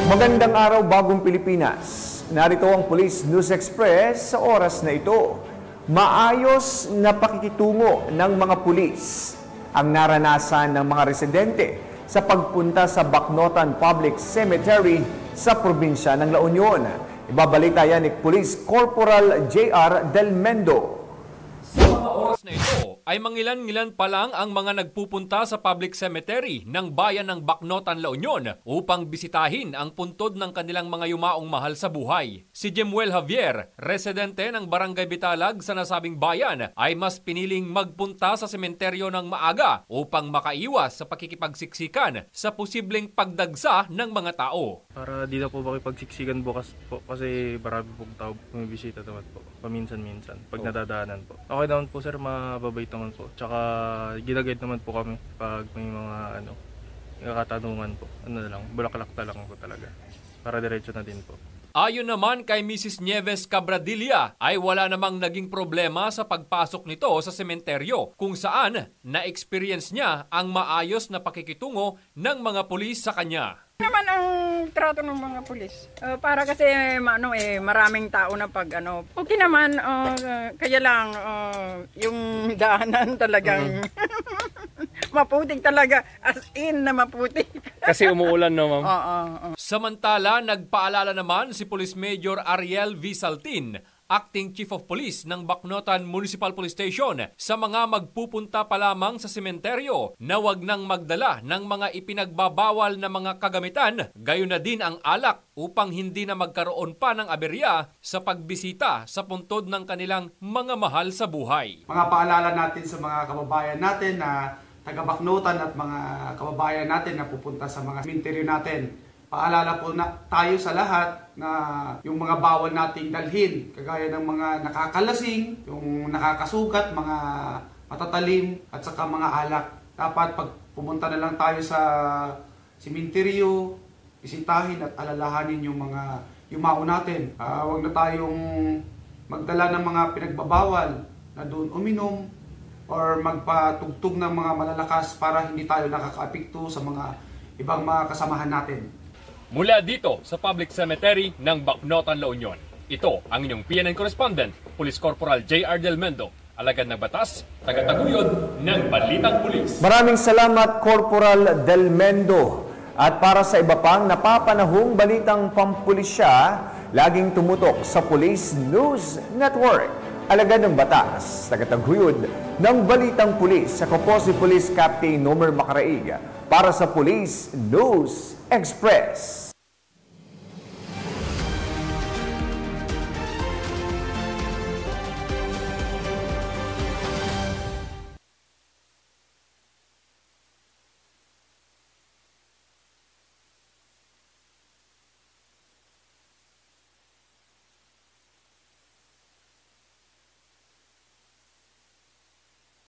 Magandang araw, Bagong Pilipinas. Narito ang Police News Express sa oras na ito. Maayos na pakikitungo ng mga pulis ang naranasan ng mga residente sa pagpunta sa Bacnotan Public Cemetery sa probinsya ng La Union. Ibabalita yan ni Police Corporal J.R. Del Mendo. Sa mga oras na ito ay mangilan-ngilan pa lang ang mga nagpupunta sa public cemetery ng bayan ng Bacnotan, La Union upang bisitahin ang puntod ng kanilang mga yumaong mahal sa buhay. Si Jemuel Javier, residente ng Barangay Bitalag sa nasabing bayan, ay mas piniling magpunta sa sementeryo ng maaga upang makaiwas sa pakikipagsiksikan sa posibleng pagdagsa ng mga tao. Para di na po makipagsiksikan bukas po kasi marami pong tao bumibisita naman po, paminsan-minsan, pag nadadaanan po. Okay naman po sir, mababait naman po. Tsaka ginaguide naman po kami pag may mga katanungan po. Bulaklak na lang po talaga. Para diretso na din po. Ayon naman kay Mrs. Nieves Cabradilla ay wala namang naging problema sa pagpasok nito sa sementeryo kung saan na-experience niya ang maayos na pakikitungo ng mga pulis sa kanya. Naman ang trato ng mga pulis. Para kasi maraming tao na pag okay naman, kaya lang yung daanan talagang maputik talaga, as in na maputik. Kasi umuulan no ma'am? Oo. Samantala, nagpaalala naman si Police Major Ariel V. Saltin, Acting Chief of Police ng Bacnotan Municipal Police Station, sa mga magpupunta pa lamang sa sementeryo na wag nang magdala ng mga ipinagbabawal na mga kagamitan, gayon na din ang alak upang hindi na magkaroon pa ng aberya sa pagbisita sa puntod ng kanilang mga mahal sa buhay. Mga paalala natin sa mga kababayan natin na taga-Bacnotan at mga kababayan natin na pupunta sa mga sementeryo natin. Paalala po na tayo sa lahat na yung mga bawal nating dalhin, kagaya ng mga nakakalasing, yung nakakasugat, mga matatalim, at saka mga alak. Dapat pag pumunta na lang tayo sa sementeryo, bisitahin at alalahanin yung mga yumao natin. Huwag na tayong magdala ng mga pinagbabawal na doon uminom or magpatugtog ng mga malalakas para hindi tayo nakakaapekto sa mga ibang mga kasamahan natin. Mula dito sa Public Cemetery ng Bacnotan, La Union, ito ang inyong PNN Correspondent, Police Corporal J.R. Del Mendo, alagad ng batas, tagataguyod ng Balitang Pulis. Maraming salamat, Corporal Del Mendo. At para sa iba pang napapanahong balitang pampulisya, laging tumutok sa Police News Network. Alagad ng batas, tagataguyod ng Balitang Pulis. Ako po si Police Captain Nomer Macaraig para sa Police News Express.